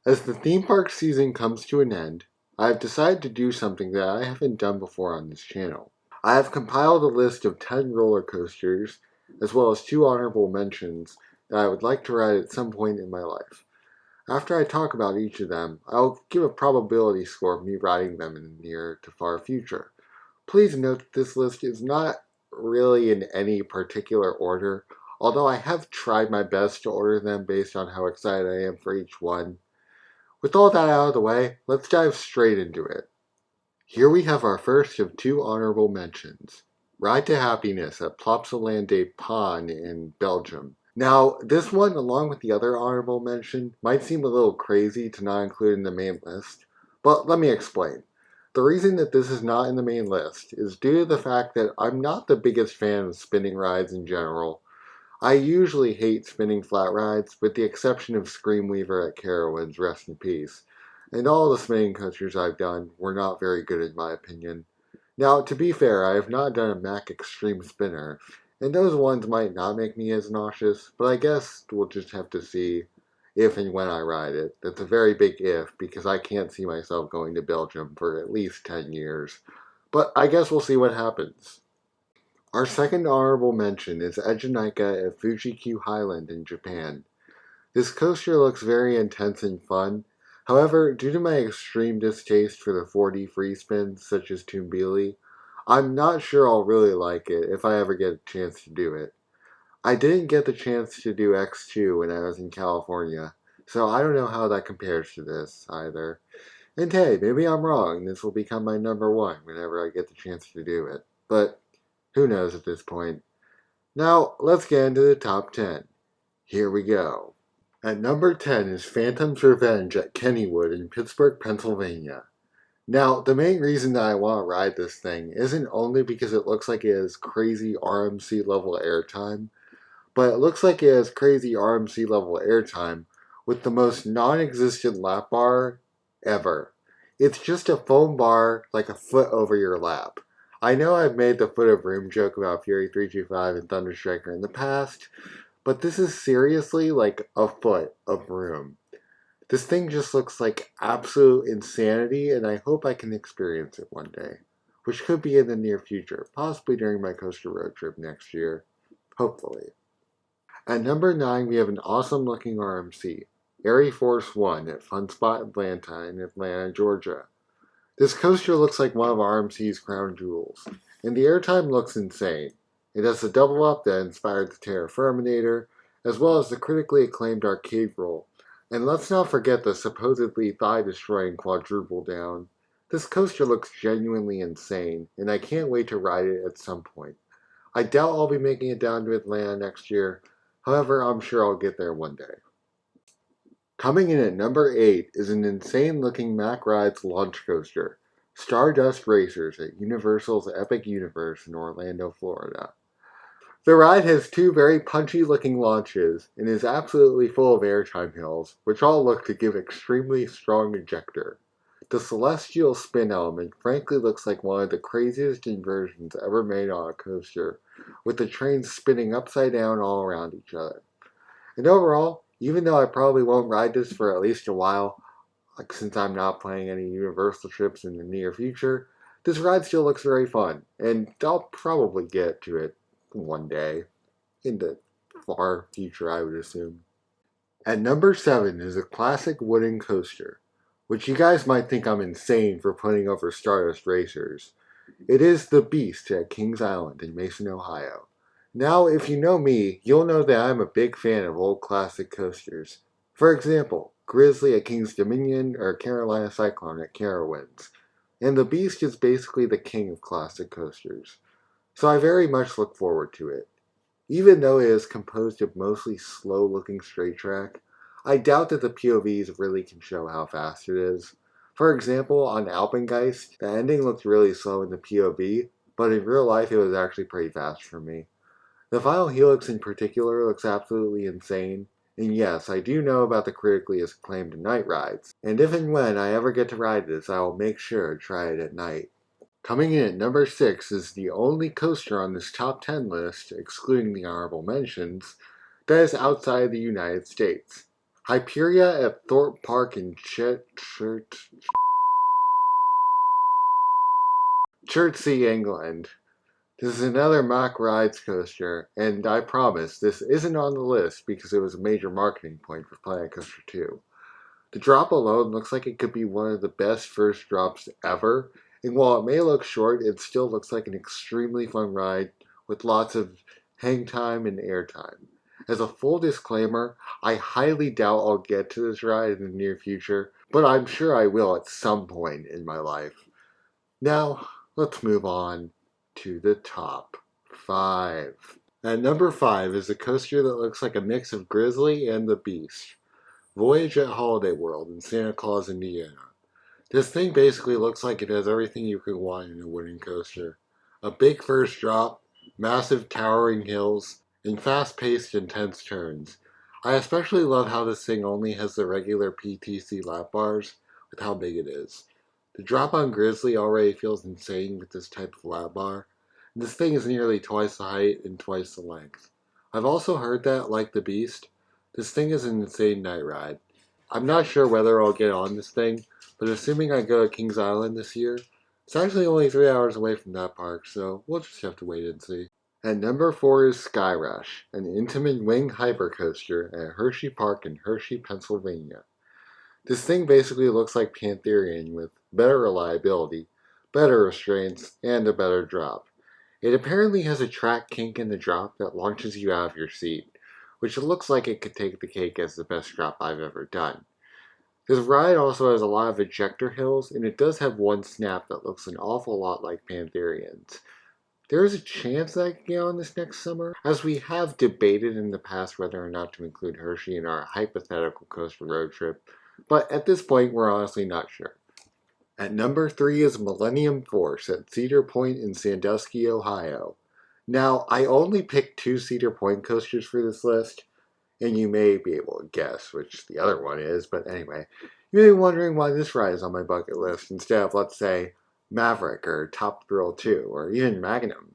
As the theme park season comes to an end, I have decided to do something that I haven't done before on this channel. I have compiled a list of 10 roller coasters, as well as 2 honorable mentions that I would like to ride at some point in my life. After I talk about each of them, I'll give a probability score of me riding them in the near to far future. Please note that this list is not really in any particular order, although I have tried my best to order them based on how excited I am for each one. With all that out of the way, let's dive straight into it. Here we have our first of 2 honorable mentions. Ride to Happiness at Plopsaland des Pans in Belgium. Now, this one, along with the other honorable mention, might seem a little crazy to not include in the main list, but let me explain. The reason that this is not in the main list is due to the fact that I'm not the biggest fan of spinning rides in general. I usually hate spinning flat rides, with the exception of Screamweaver at Carowinds, rest in peace. And all the spinning coasters I've done were not very good in my opinion. Now, to be fair, I have not done a Mack Extreme Spinner, and those ones might not make me as nauseous, but I guess we'll just have to see if and when I ride it. That's a very big if, because I can't see myself going to Belgium for at least 10 years. But I guess we'll see what happens. Our second honorable mention is Ejinika at Fuji-Q Highland in Japan. This coaster looks very intense and fun. However, due to my extreme distaste for the 4D free spins such as Tumbili, I'm not sure I'll really like it if I ever get a chance to do it. I didn't get the chance to do X2 when I was in California, so I don't know how that compares to this either. And hey, maybe I'm wrong, this will become my number one whenever I get the chance to do it. But who knows at this point. Now, let's get into the top 10. Here we go. At number 10 is Phantom's Revenge at Kennywood in Pittsburgh, Pennsylvania. Now, the main reason that I want to ride this thing isn't only because it looks like it has crazy RMC level airtime, but it looks like it has crazy RMC level airtime with the most non-existent lap bar ever. It's just a foam bar like a foot over your lap. I know I've made the foot of room joke about Fury 325 and Thunderstriker in the past, but this is seriously like a foot of room. This thing just looks like absolute insanity, and I hope I can experience it one day, which could be in the near future, possibly during my coaster road trip next year. Hopefully. At number 9, we have an awesome looking RMC, Airy Force 1 at Fun Spot Atlanta in Atlanta, Georgia. This coaster looks like one of RMC's crown jewels, and the airtime looks insane. It has the double up that inspired the Terraforminator, as well as the critically acclaimed arcade roll. And let's not forget the supposedly thigh-destroying quadruple down. This coaster looks genuinely insane, and I can't wait to ride it at some point. I doubt I'll be making it down to Atlanta next year, however, I'm sure I'll get there one day. Coming in at number 8 is an insane looking Mack Rides launch coaster, Stardust Racers at Universal's Epic Universe in Orlando, Florida. The ride has 2 very punchy looking launches and is absolutely full of airtime hills, which all look to give extremely strong ejector. The celestial spin element frankly looks like one of the craziest inversions ever made on a coaster, with the trains spinning upside down all around each other. And overall, even though I probably won't ride this for at least a while, like since I'm not planning any Universal trips in the near future, this ride still looks very fun, and I'll probably get to it one day, in the far future I would assume. At number 7 is a classic wooden coaster, which you guys might think I'm insane for putting over Stardust Racers. It is the Beast at Kings Island in Mason, Ohio. Now, if you know me, you'll know that I'm a big fan of old classic coasters. For example, Grizzly at King's Dominion or Carolina Cyclone at Carowinds. And the Beast is basically the king of classic coasters. So I very much look forward to it. Even though it is composed of mostly slow-looking straight track, I doubt that the POVs really can show how fast it is. For example, on Alpengeist, the ending looked really slow in the POV, but in real life it was actually pretty fast for me. The final helix in particular looks absolutely insane, and yes, I do know about the critically acclaimed night rides, and if and when I ever get to ride this, I will make sure to try it at night. Coming in at number 6 is the only coaster on this top 10 list, excluding the honorable mentions, that is outside the United States. Hyperia at Thorpe Park in Chertsey, England. This is another Mack Rides coaster, and I promise this isn't on the list because it was a major marketing point for Planet Coaster 2. The drop alone looks like it could be one of the best first drops ever, and while it may look short, it still looks like an extremely fun ride with lots of hang time and air time. As a full disclaimer, I highly doubt I'll get to this ride in the near future, but I'm sure I will at some point in my life. Now, let's move on to the top 5. At number 5 is a coaster that looks like a mix of Grizzly and the Beast. Voyage at Holiday World in Santa Claus, Indiana. This thing basically looks like it has everything you could want in a wooden coaster. A big first drop, massive towering hills, and fast-paced intense turns. I especially love how this thing only has the regular PTC lap bars with how big it is. The drop on Grizzly already feels insane with this type of lap bar. And this thing is nearly twice the height and twice the length. I've also heard that, like the Beast, this thing is an insane night ride. I'm not sure whether I'll get on this thing, but assuming I go to Kings Island this year, it's actually only 3 hours away from that park, so we'll just have to wait and see. At number 4 is Sky Rush, an Intamin wing hypercoaster at Hershey Park in Hershey, Pennsylvania. This thing basically looks like Pantherian with better reliability, better restraints, and a better drop. It apparently has a track kink in the drop that launches you out of your seat, which looks like it could take the cake as the best drop I've ever done. This ride also has a lot of ejector hills, and it does have one snap that looks an awful lot like Pantherian's. There is a chance that I can get on this next summer, as we have debated in the past whether or not to include Hershey in our hypothetical coaster road trip, but at this point we're honestly not sure. At number 3 is Millennium Force at Cedar Point in Sandusky, Ohio. Now, I only picked 2 Cedar Point coasters for this list, and you may be able to guess which the other one is, but anyway, you may be wondering why this ride is on my bucket list instead of, let's say, Maverick or Top Thrill 2 or even Magnum.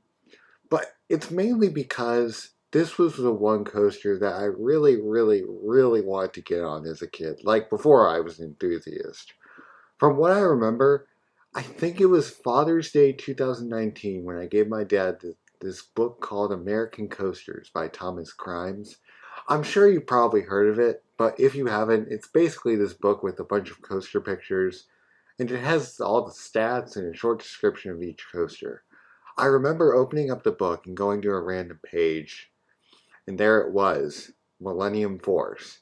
But it's mainly because this was the one coaster that I really, really, really wanted to get on as a kid, like before I was an enthusiast. From what I remember, I think it was Father's Day 2019 when I gave my dad this book called American Coasters by Thomas Crimes. I'm sure you've probably heard of it, but if you haven't, it's basically this book with a bunch of coaster pictures, and it has all the stats and a short description of each coaster. I remember opening up the book and going to a random page, and there it was, Millennium Force.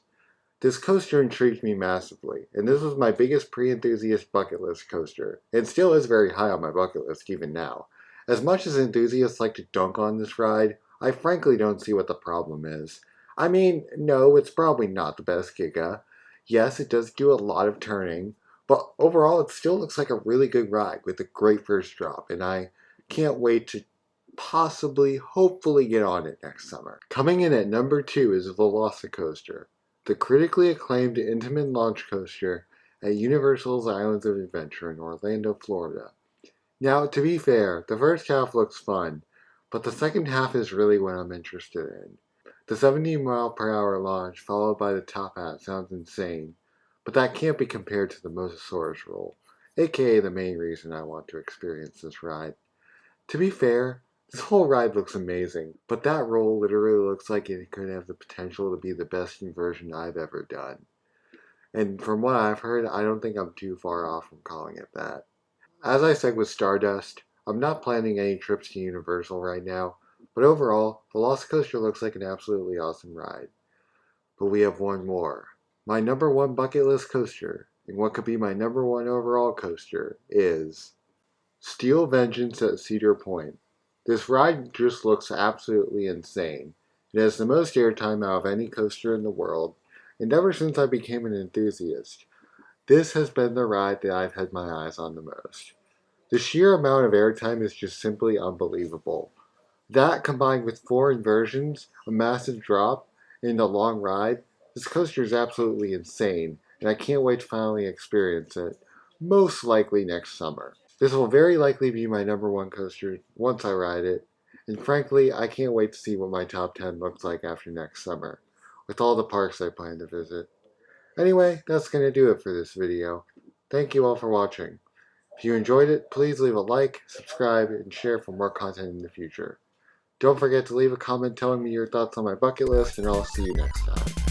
This coaster intrigued me massively, and this was my biggest pre-enthusiast bucket list coaster. It still is very high on my bucket list even now. As much as enthusiasts like to dunk on this ride, I frankly don't see what the problem is. I mean, no, it's probably not the best Giga. Yes, it does do a lot of turning, but overall it still looks like a really good ride with a great first drop, and I can't wait to possibly, hopefully get on it next summer. Coming in at number 2 is Velocicoaster, the critically acclaimed Intamin launch coaster at Universal's Islands of Adventure in Orlando, Florida. Now, to be fair, the first half looks fun, but the second half is really what I'm interested in. The 70-mile-per-hour launch followed by the top hat sounds insane, but that can't be compared to the Mosasaurus roll, aka the main reason I want to experience this ride. To be fair, this whole ride looks amazing, but that roll literally looks like it could have the potential to be the best inversion I've ever done. And from what I've heard, I don't think I'm too far off from calling it that. As I said with Stardust, I'm not planning any trips to Universal right now, but overall, Velocicoaster looks like an absolutely awesome ride. But we have one more. My number 1 bucket list coaster, and what could be my number 1 overall coaster, is Steel Vengeance at Cedar Point. This ride just looks absolutely insane. It has the most airtime out of any coaster in the world, and ever since I became an enthusiast, this has been the ride that I've had my eyes on the most. The sheer amount of airtime is just simply unbelievable. That combined with 4 inversions, a massive drop, and a long ride, this coaster is absolutely insane, and I can't wait to finally experience it, most likely next summer. This will very likely be my number 1 coaster once I ride it, and frankly, I can't wait to see what my top 10 looks like after next summer, with all the parks I plan to visit. Anyway, that's going to do it for this video. Thank you all for watching. If you enjoyed it, please leave a like, subscribe, and share for more content in the future. Don't forget to leave a comment telling me your thoughts on my bucket list, and I'll see you next time.